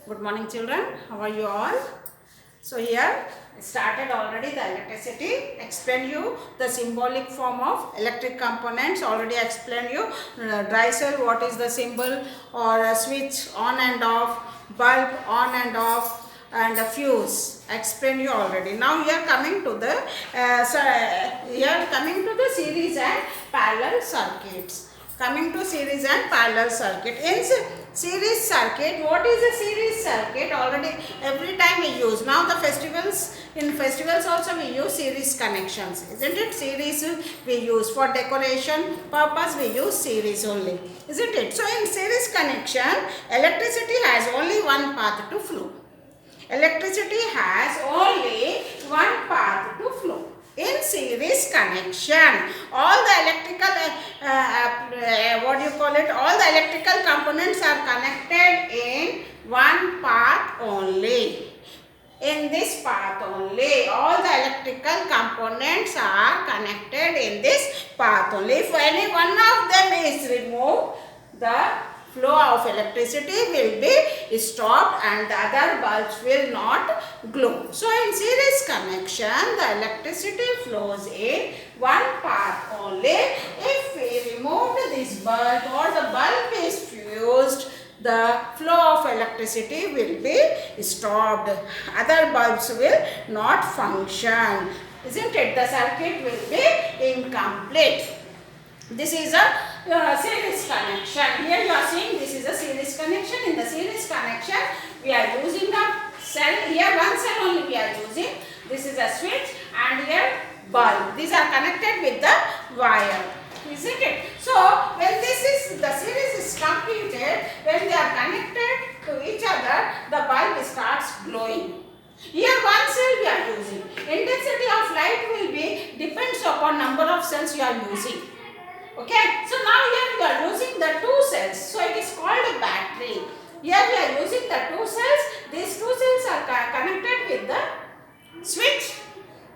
Good morning children, how are you all? So here started already the electricity, explain you the symbolic form of electric components, already explained you dry cell, what is the symbol, or a switch on and off, bulb on and off, and a fuse explained you already. Now we are coming to the series and parallel circuits. Coming to series and parallel circuit. In series circuit, what is a series circuit? Already every time we use. Now the in festivals also we use series connections, isn't it? Series we use for decoration purpose, we use series only, isn't it? So in series connection, electricity has only one path to flow. Electricity has only one path to flow. In series connection, all the electrical all the electrical components are connected in one path only. In this path only, all the electrical components are connected in this path only. If any one of them is removed, the flow of electricity will be stopped and the other bulbs will not glow. So in series connection, the electricity flows in one path only. If we remove this bulb or the bulb is fused, the flow of electricity will be stopped. Other bulbs will not function, isn't it? The circuit will be incomplete. This is a series connection. Here you are seeing this is a series connection. In the series connection, we are using a cell. Here one cell only we are using. This is a switch and here bulb. These are connected with the wire, isn't it? So when the series is completed, when they are connected to each other, the bulb starts glowing. Here one cell we are using. Intensity of light will be depends upon number of cells you are using. Okay, so now here we are using the two cells, so it is called a battery. Here we are using the two cells. These two cells are connected with the switch.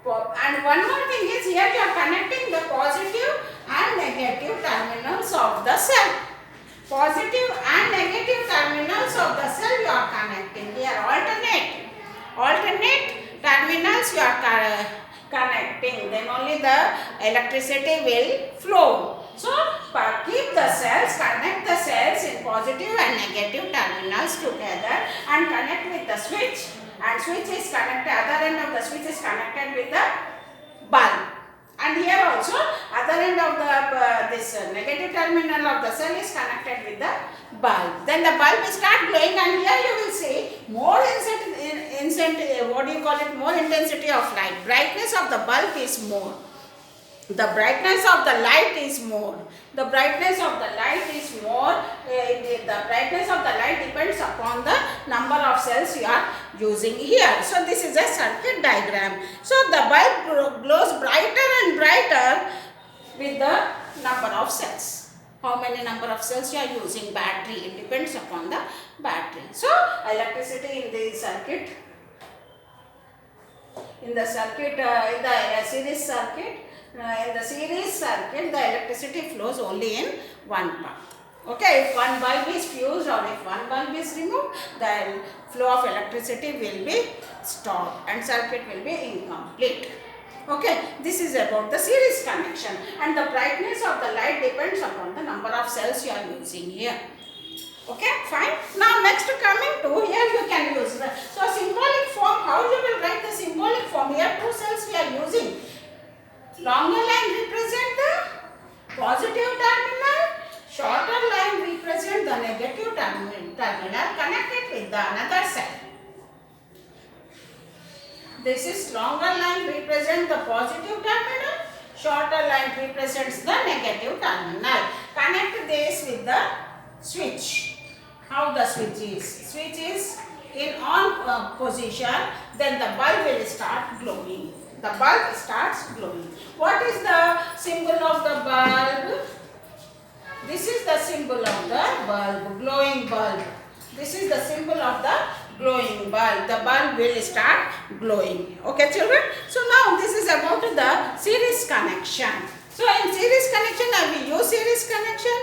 And one more thing is, here you are connecting the positive and negative terminals of the cell. Positive and negative terminals of the cell you are connecting. Here alternate terminals you are connecting. Then only the electricity will flow. So, keep the cells, connect the cells in positive and negative terminals together and connect with the switch, and switch is connected, other end of the switch is connected with the bulb. And here also other end of the negative terminal of the cell is connected with the bulb. Then the bulb will start glowing and here you will see more more intensity of light. Brightness of the bulb is more. The brightness of the light is more. The brightness of the light is more. The brightness of the light depends upon the number of cells you are using here. So this is a circuit diagram. So the bulb glows brighter and brighter with the number of cells. How many number of cells you are using? Battery. It depends upon the battery. So electricity in the circuit. In the series circuit. In the series circuit, the electricity flows only in one path. Okay, if one bulb is fused or if one bulb is removed, the flow of electricity will be stopped and circuit will be incomplete. Okay, this is about the series connection, and the brightness of the light depends upon the number of cells you are using here. Okay, fine. Now next coming to here you can use the symbolic form. How you will write the symbolic form? Here two cells we are using. Longer line represent the positive terminal, shorter line represent the negative terminal connected with the another cell. This is longer line represent the positive terminal, shorter line represents the negative terminal. Connect this with the switch. How the switch is? Switch is in on position, then the bulb will start glowing. The bulb starts glowing. What is the symbol of the bulb? This is the symbol of the bulb, glowing bulb. This is the symbol of the glowing bulb. The bulb will start glowing. Okay, children? So now this is about the series connection. So in series connection, we use series connection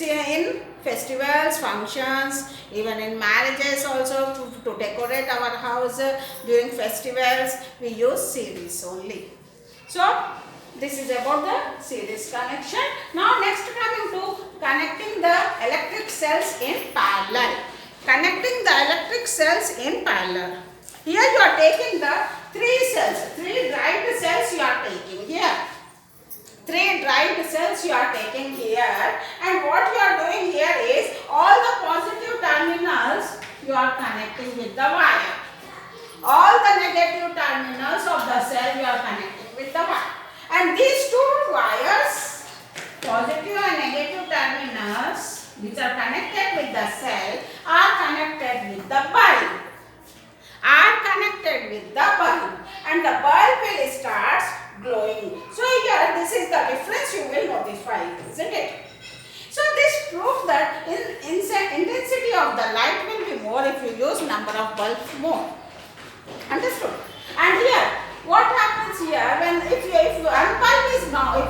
in festivals, functions, even in marriages also, to decorate our house during festivals, we use series only. So this is about the series connection. Now next coming to connecting the electric cells in parallel. Connecting the electric cells in parallel. Here you are taking the three dried cells you are taking here. Three dried cells you are taking here, and what you are doing here is all the positive terminals you are connecting with the wire. All the negative terminals of the cell you are connecting with the wire. And these two wires, positive and negative terminals which are connected with the cell, are connected with the bulb. And the bulb will start glowing. So here this is the difference you will notify, isn't it? So this proves that intensity of the light will be more if you use number of bulbs more. Understood? And here, what happens here when if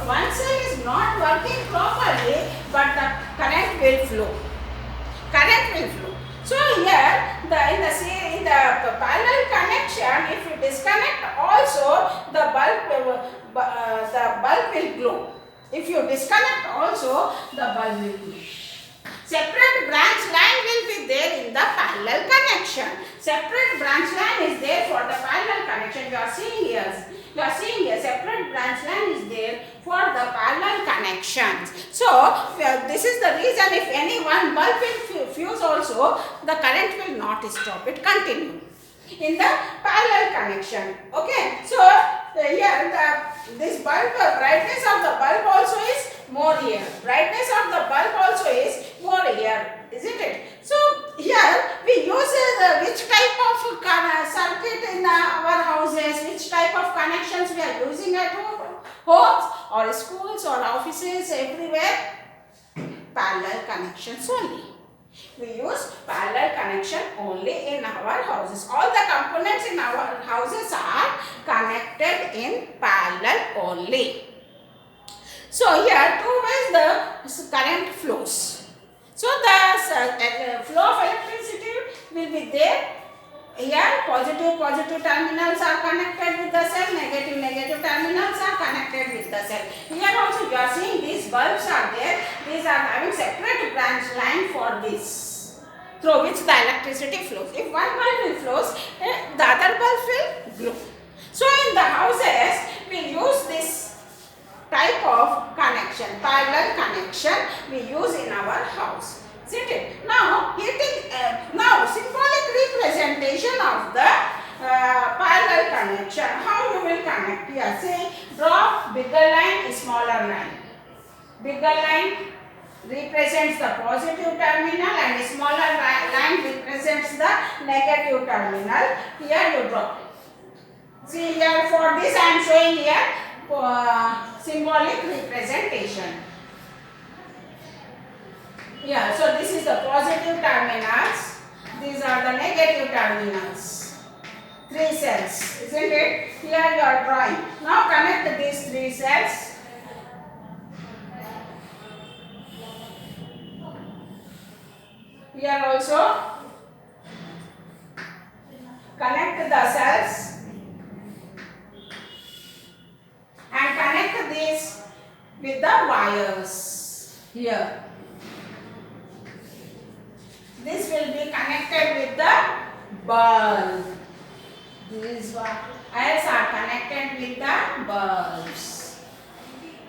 one cell is not working properly, but the current will flow. So here in the parallel connection, if you disconnect also the bulb will glow. If you disconnect also the bulb will glow. Separate branch line will be there in the parallel connection. Separate branch line is there for the parallel connection. You are seeing here. Separate branch line is there for the parallel connections. So this is the reason if any one bulb will fuse also, the current will not stop. It continue in the parallel connection. Okay. So here this bulb, brightness of the bulb also is more here. Brightness of the bulb also is more here, isn't it? So here we use which type of circuit in our houses, which type of connections we are using at homes or schools or offices, everywhere. Parallel connections only. We use parallel connection only in our houses. All the components in our houses are connected in parallel only. So here two ways the current flows. So the flow of electricity will be there. Here positive terminals are connected with the cell, negative terminals are connected with the cell. Here also you are seeing these bulbs are there. These are having separate branch line for this, through which the electricity flows. If one bulb will flows, the other bulb will glow. So in the houses we use this type of connection, parallel connection we use in our house. Isn't it? Now symbolic representation of the parallel connection. How you will connect? Here say draw bigger line, smaller line. Bigger line represents the positive terminal and smaller line represents the negative terminal. Here you draw. See here, for this I am showing here symbolic representation. Yeah, so this is the positive terminals. These are the negative terminals. Three cells, isn't it? Here you are drawing. Now connect these three cells. Here also connect the cells and connect these with the wires here. This will be connected with the bulb. These wires are connected with the bulbs.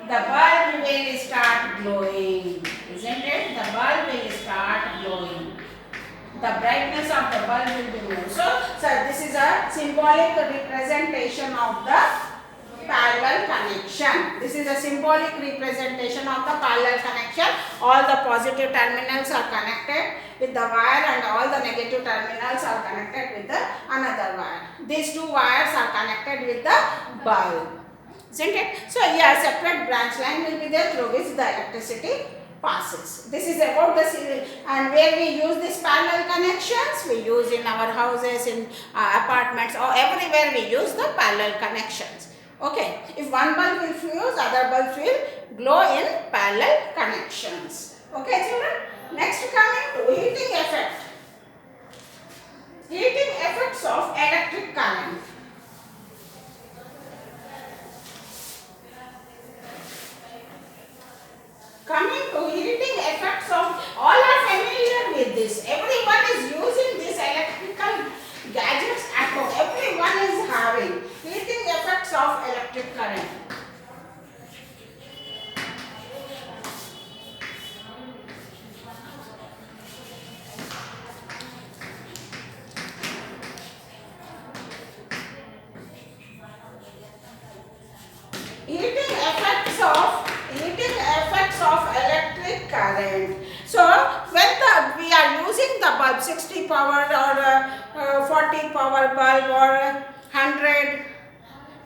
The bulb will start glowing, isn't it? The bulb will start glowing. The brightness of the bulb will be more. So this is a symbolic representation of the parallel connection. This is a symbolic representation of the parallel connection. All the positive terminals are connected with the wire and all the negative terminals are connected with the another wire. These two wires are connected with the bulb, isn't it? So here separate branch line will be there through which the electricity passes. This is about the series, and where we use these parallel connections, we use in our houses, in apartments, or everywhere we use the parallel connections. Okay, if one bulb will fuse, other bulbs will glow in parallel connections. Okay children, next coming to heating effect. Heating effects of electric current. Coming to heating effects of, all are familiar with this. Everyone is using these electrical gadgets at home. Everyone is having heating effects of electric current. Heating effects of electric current. So when we are using the bulb, 60 power or 40 power bulb or 100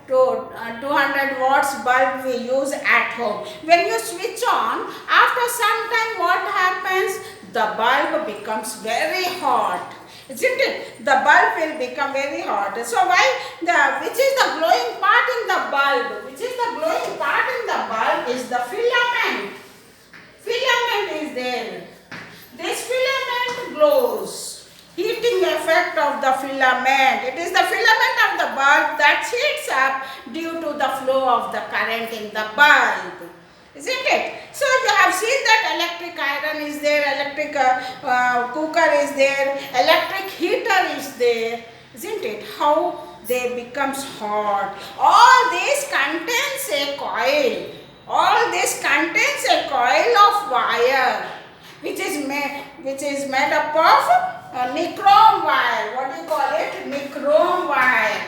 to 200 watts bulb we use at home. When you switch on, after some time what happens? The bulb becomes very hot. Isn't it? The bulb will become very hot. So which is the glowing part in the bulb? Which is the glowing part in the bulb is the filament. Filament is there. This filament glows. Heating effect of the filament. It is the filament of the bulb that heats up due to the flow of the current in the bulb. Isn't it? So you have seen that electric iron is there, electric cooker is there, electric heater is there. Isn't it? How they becomes hot. All this contains a coil. All this contains a coil of wire which is made up of nichrome wire. What do you call it? Nichrome wire.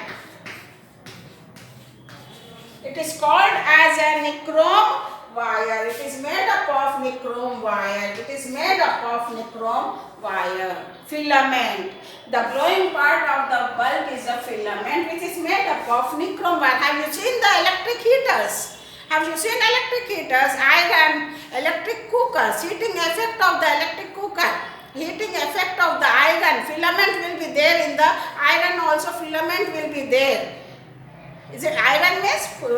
It is called as a nichrome wire. It is made up of nichrome wire. It is made up of nichrome wire. Filament. The glowing part of the bulb is a filament which is made up of nichrome wire. Have you seen the electric heaters? Have you seen electric heaters? Iron, electric cookers, heating effect of the electric cooker, heating effect of the iron, filament will be there in the iron also, filament will be there. Is it iron means for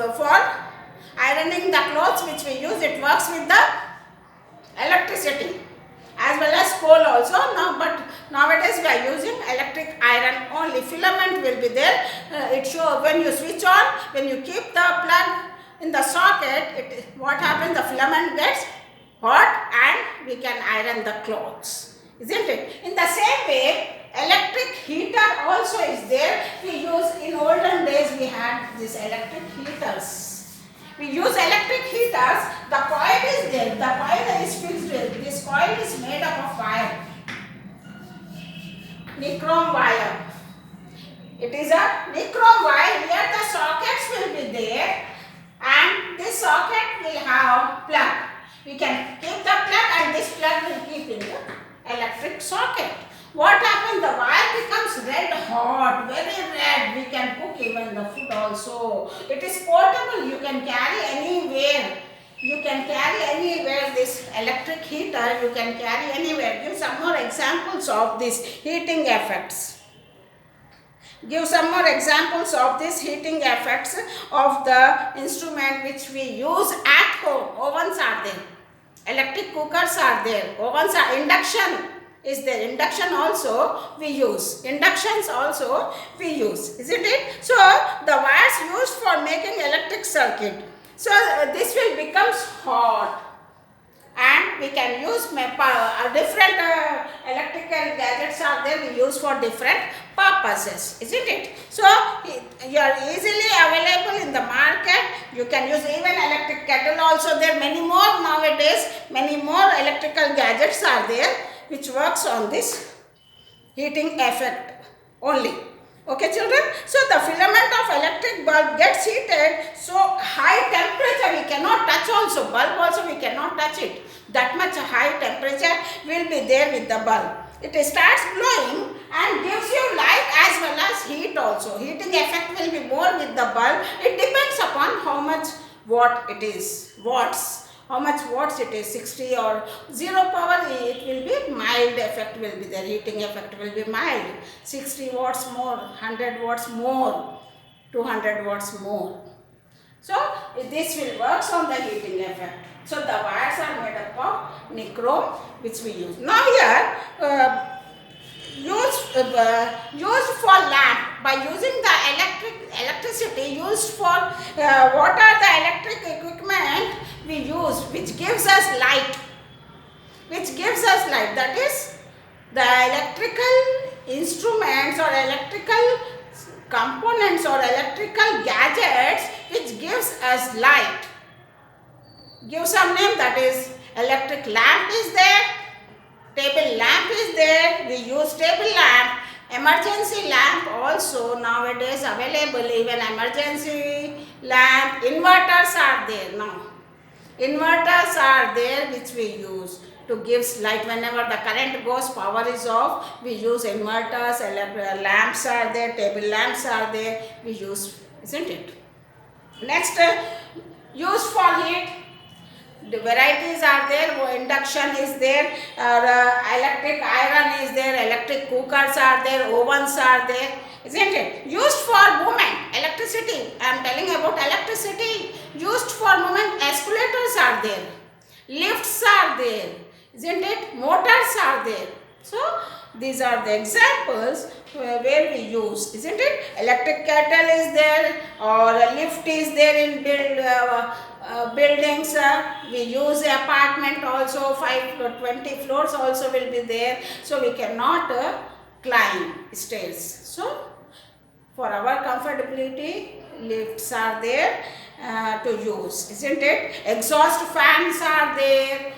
ironing the clothes which we use, it works with the electricity as well as coal also. Now, but nowadays we are using electric iron only. Filament will be there. It shows when you switch on, when you keep the plug in the socket, what happens? The filament gets hot and we can iron the clothes. Isn't it? In the same way, electric heater also is there. We use, in olden days we had these electric heaters. We use electric heaters. The coil is there. The coil is fixed. This coil is made up of wire. Nichrome wire. It is a nichrome wire. Here the sockets will be there. And this socket will have plug. We can keep the plug and this plug will keep in the electric socket. What happens? The wire becomes red hot, very red. We can cook even the food also. It is portable. You can carry anywhere. You can carry anywhere. This electric heater you can carry anywhere. Give some more examples of these heating effects. Give some more examples of these heating effects of the instrument which we use at home. Ovens are there. Electric cookers are there. Ovens are, induction is there. Induction also we use. Inductions also we use. Isn't it? So the wires used for making electric circuit. So this will become hot. And we can use different electrical gadgets are there, we use for different purposes, isn't it? So you are easily available in the market. You can use even electric kettle also there. Many more nowadays, many more electrical gadgets are there which works on this heating effect only. Okay children, so the filament of electric bulb gets heated, so high temperature we cannot touch also, bulb also we cannot touch it. That much high temperature will be there with the bulb. It starts glowing and gives you light as well as heat also. Heating effect will be more with the bulb. It depends upon how much watt it is, watts. How much watts it is, 60 or 0 power, it will be mild effect will be there, heating effect will be mild. 60 watts more, 100 watts more, 200 watts more. So this will work on the heating effect. So the wires are made up of nichrome which we use. Now here used for lamp. By using the electricity used for what are the electric equipment we use which gives us light, that is the electrical instruments or electrical components or electrical gadgets which gives us light. Give some name, that is electric lamp is there, table lamp is there, we use table lamp, emergency lamp also nowadays available, even emergency lamp, inverters are there now. Inverters are there which we use to give light whenever the current goes, power is off, we use inverters, lamps are there, table lamps are there, we use, isn't it? Next, used for heat. The varieties are there, induction is there, electric iron is there, electric cookers are there, ovens are there, isn't it? Used for movement, electricity, I am telling about electricity. Used for movement, escalators are there, lifts are there, isn't it? Motors are there. So, these are the examples where we use, isn't it? Electric kettle is there, or a lift is there in buildings. We use apartment also, 5 to 20 floors also will be there. So, we cannot climb stairs. So, for our comfortability, lifts are there to use, isn't it? Exhaust fans are there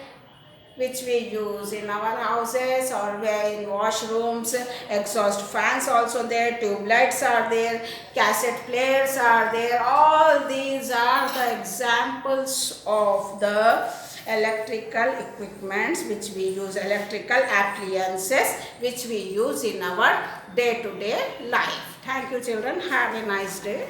which we use in our houses or in washrooms. Exhaust fans also there, tube lights are there, cassette players are there. All these are the examples of the electrical equipments which we use, electrical appliances which we use in our day-to-day life. Thank you children. Have a nice day.